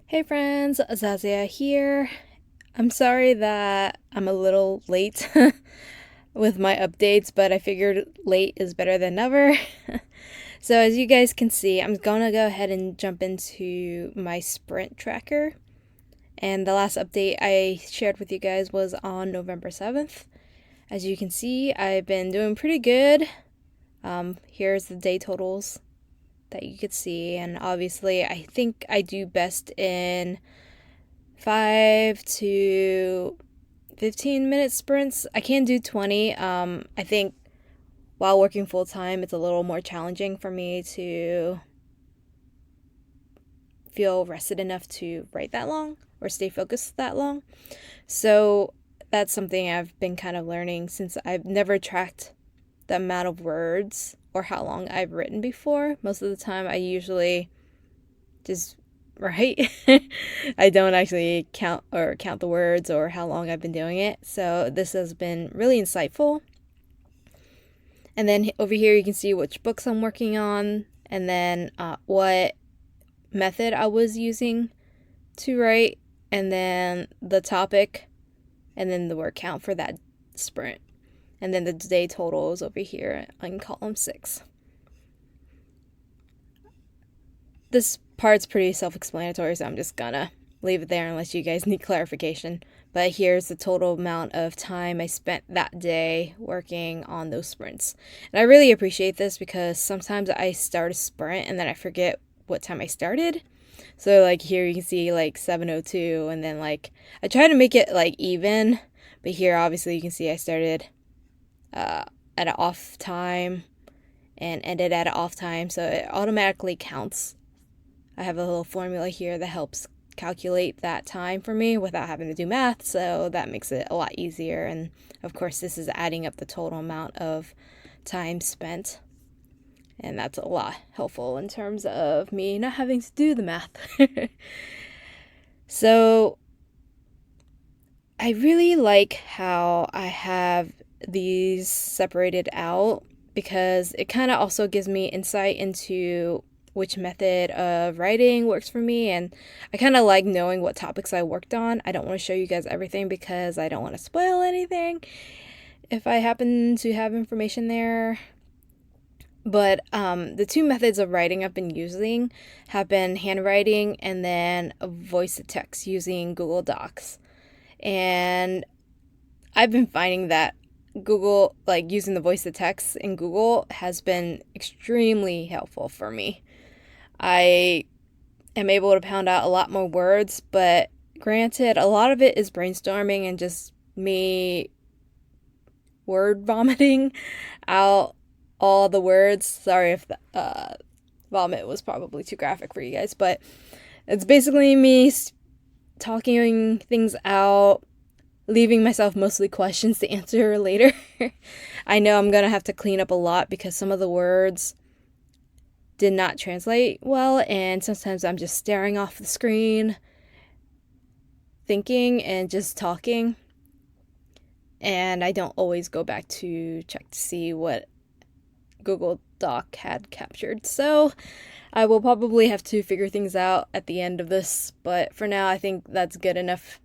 Hey friends, Aisazia here. I'm sorry that I'm a little late with my updates, but I figured late is better than never. So as you guys can see, I'm gonna go ahead and jump into my sprint tracker. And the last update I shared with you guys was on November 7th. As you can see, I've been doing pretty good. Here's the day totals that you could see, and obviously I think I do best in 5 to 15-minute sprints. I can do 20. I think while working full time, it's a little more challenging for me to feel rested enough to write that long or stay focused that long. So that's something I've been kind of learning since I've never tracked the amount of words or how long I've written before. Most of the time, I usually just write. I don't actually count the words or how long I've been doing it. So this has been really insightful. And then over here you can see which books I'm working on, and then what method I was using to write, and then the topic, and then the word count for that sprint. And then the day totals over here in column 6. This part's pretty self-explanatory, so I'm just gonna leave it there unless you guys need clarification. But here's the total amount of time I spent that day working on those sprints. And I really appreciate this because sometimes I start a sprint and then I forget what time I started. So like here you can see like 7:02, and then like I try to make it like even, but here obviously you can see I started at an off time and ended at an off time, so it automatically counts. I have a little formula here that helps calculate that time for me without having to do math, so that makes it a lot easier. And of course, this is adding up the total amount of time spent, and that's a lot helpful in terms of me not having to do the math. So I really like how I have these separated out because it kind of also gives me insight into which method of writing works for me, and I kind of like knowing what topics I worked on. I don't want to show you guys everything because I don't want to spoil anything if I happen to have information there. But the two methods of writing I've been using have been handwriting and then a voice to text using Google Docs. And I've been finding that Google, like using the voice to text in Google, has been extremely helpful for me. I am able to pound out a lot more words, but granted, a lot of it is brainstorming and just me word vomiting out all the words. Sorry if the vomit was probably too graphic for you guys, but it's basically me talking things out, leaving myself mostly questions to answer later. I know I'm gonna have to clean up a lot because some of the words did not translate well, and sometimes I'm just staring off the screen, thinking and just talking, and I don't always go back to check to see what Google Doc had captured. So I will probably have to figure things out at the end of this, but for now I think that's good enough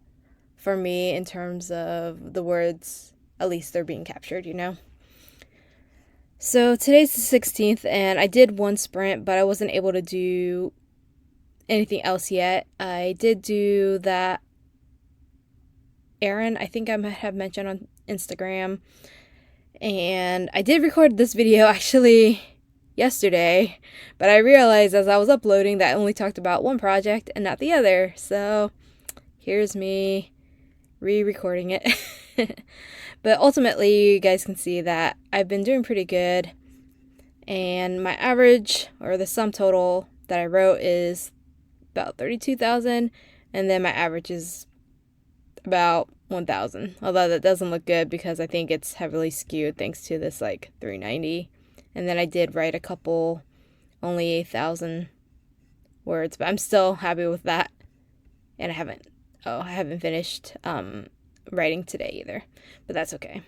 for me in terms of the words, at least they're being captured, you know? So today's the 16th, and I did one sprint, but I wasn't able to do anything else yet. I did do that errand I think I might have mentioned on Instagram, and I did record this video actually yesterday, but I realized as I was uploading that I only talked about one project and not the other, so here's me re-recording it. But ultimately, you guys can see that I've been doing pretty good, and my average, or the sum total that I wrote, is about 32,000, and then my average is about 1,000, although that doesn't look good because I think it's heavily skewed thanks to this like 390, and then I did write a couple, only 8,000 words, but I'm still happy with that, and I haven't finished writing today either, but that's okay.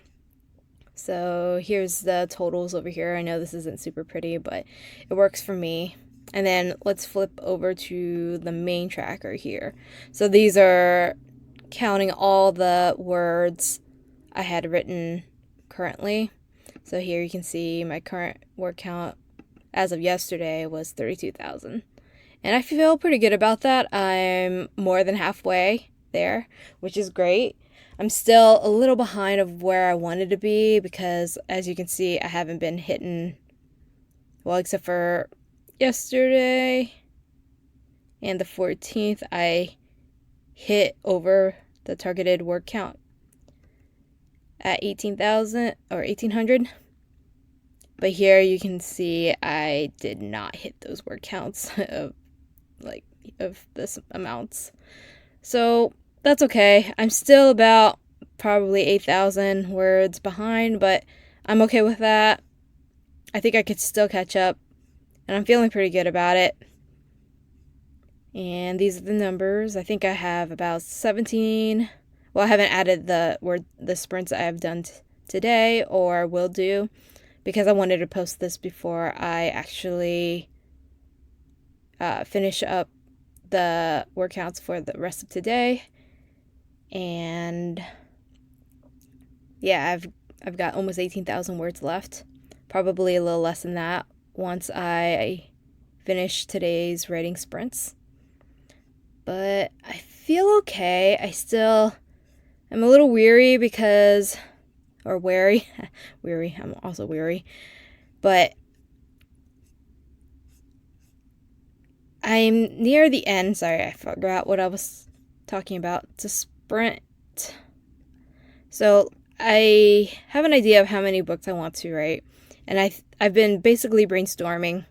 So here's the totals over here. I know this isn't super pretty, but it works for me. And then let's flip over to the main tracker here. So these are counting all the words I had written currently. So here you can see my current word count as of yesterday was 32,000. And I feel pretty good about that. I'm more than halfway there, which is great. I'm still a little behind of where I wanted to be because, as you can see, I haven't been hitting, well, except for yesterday and the 14th, I hit over the targeted word count at 18,000 or 1,800. But here you can see I did not hit those word counts of this amounts. So that's okay. I'm still about probably 8,000 words behind, but I'm okay with that. I think I could still catch up, and I'm feeling pretty good about it. And these are the numbers. I think I have about 17. Well, I haven't added the sprints I have done today or will do because I wanted to post this before I actually finish up the word counts for the rest of today. And yeah, I've got almost 18,000 words left. Probably a little less than that once I finish today's writing sprints. But I feel okay. I'm a little weary because, or wary, weary, I'm also weary. But I'm near the end. Sorry, I forgot what I was talking about. To sprint. So I have an idea of how many books I want to write. And I've been basically brainstorming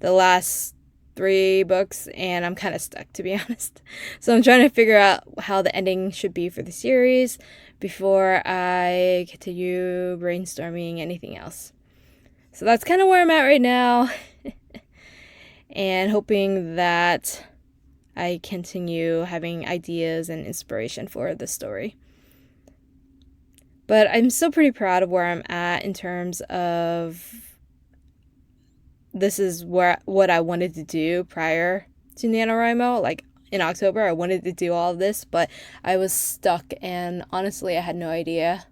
the last 3 books, and I'm kind of stuck, to be honest. So I'm trying to figure out how the ending should be for the series before I continue brainstorming anything else. So that's kind of where I'm at right now. And hoping that I continue having ideas and inspiration for the story. But I'm still pretty proud of where I'm at in terms of this is what I wanted to do prior to Nanowrimo. Like in October, I wanted to do all of this, but I was stuck, and honestly, I had no idea.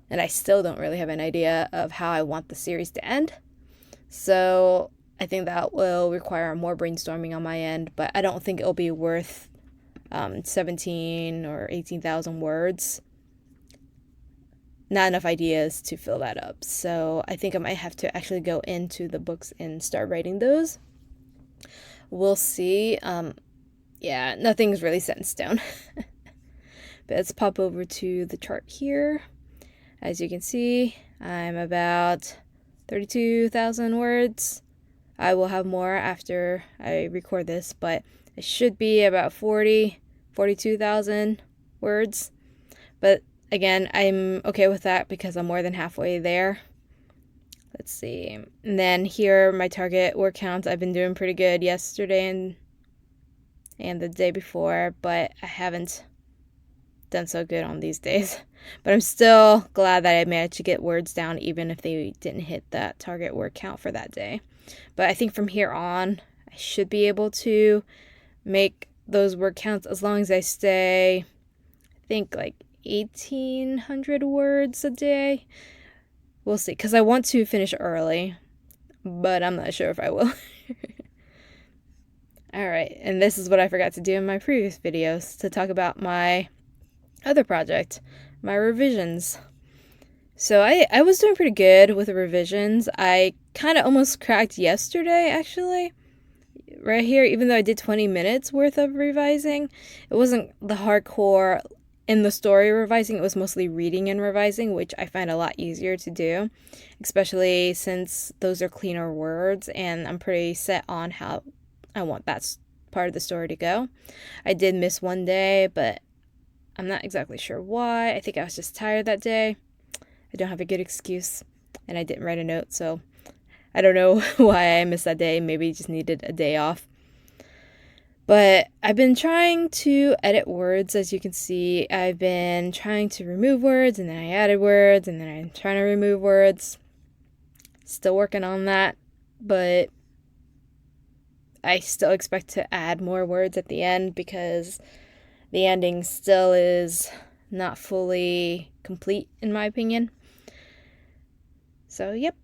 And I still don't really have an idea of how I want the series to end. So I think that will require more brainstorming on my end, but I don't think it'll be worth 17 or 18,000 words. Not enough ideas to fill that up. So I think I might have to actually go into the books and start writing those. We'll see. Yeah, nothing's really set in stone. But let's pop over to the chart here. As you can see, I'm about 32,000 words. I will have more after I record this, but it should be about 42,000 words. But again, I'm okay with that because I'm more than halfway there. Let's see. And then here are my target word counts. I've been doing pretty good yesterday and the day before, but I haven't done so good on these days. But I'm still glad that I managed to get words down even if they didn't hit that target word count for that day. But I think from here on, I should be able to make those word counts as long as I stay, I think, like 1,800 words a day. We'll see, because I want to finish early, but I'm not sure if I will. Alright, and this is what I forgot to do in my previous videos, to talk about my other project, my revisions. So I was doing pretty good with the revisions. I kind of almost cracked yesterday, actually, right here, even though I did 20 minutes worth of revising. It wasn't the hardcore in the story revising, it was mostly reading and revising, which I find a lot easier to do, especially since those are cleaner words, and I'm pretty set on how I want that part of the story to go. I did miss one day, but I'm not exactly sure why. I think I was just tired that day. I don't have a good excuse, and I didn't write a note, so I don't know why I missed that day. Maybe just needed a day off. But I've been trying to edit words, as you can see. I've been trying to remove words, and then I added words, and then I'm trying to remove words. Still working on that, but I still expect to add more words at the end because the ending still is not fully complete, in my opinion. So, yep.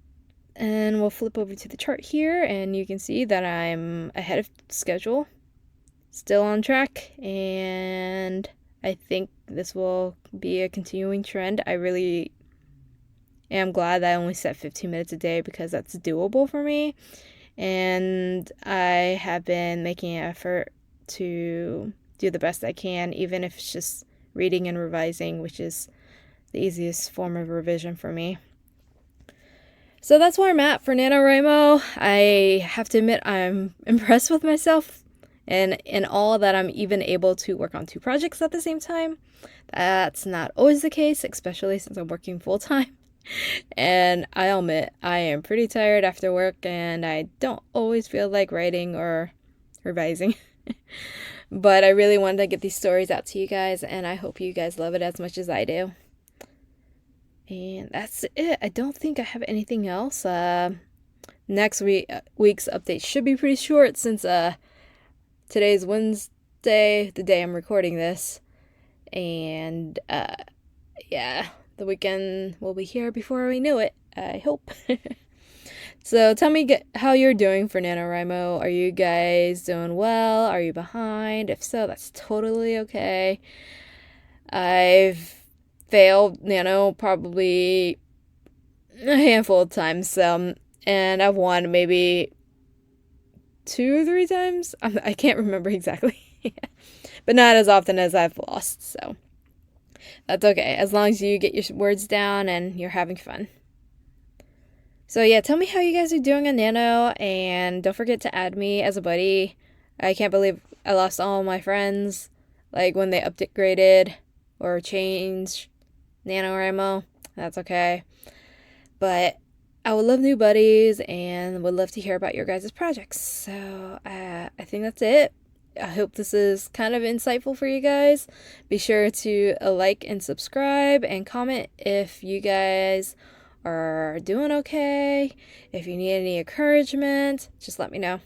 And we'll flip over to the chart here, and you can see that I'm ahead of schedule, still on track, and I think this will be a continuing trend. I really am glad that I only set 15 minutes a day because that's doable for me. And I have been making an effort to do the best I can, even if it's just reading and revising, which is the easiest form of revision for me. So that's where I'm at for Nanowrimo. I have to admit I'm impressed with myself and in all that I'm even able to work on 2 projects at the same time. That's not always the case, especially since I'm working full-time. And I'll admit, I am pretty tired after work and I don't always feel like writing or revising. But I really wanted to get these stories out to you guys, and I hope you guys love it as much as I do. And that's it. I don't think I have anything else. Next week's update should be pretty short since today's Wednesday, the day I'm recording this. And yeah, the weekend will be here before we knew it, I hope. So tell me how you're doing for Nanowrimo. Are you guys doing well? Are you behind? If so, that's totally okay. I've failed Nano probably a handful of times, and I've won maybe 2 or 3 times. I can't remember exactly, but not as often as I've lost, so that's okay, as long as you get your words down and you're having fun. So yeah, tell me how you guys are doing on Nano, and don't forget to add me as a buddy. I can't believe I lost all my friends, like when they upgraded or changed Nanowrimo. That's okay. But I would love new buddies and would love to hear about your guys' projects. So I think that's it. I hope this is kind of insightful for you guys. Be sure to like and subscribe and comment if you guys are doing okay. If you need any encouragement, just let me know.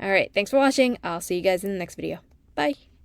Alright, thanks for watching. I'll see you guys in the next video. Bye!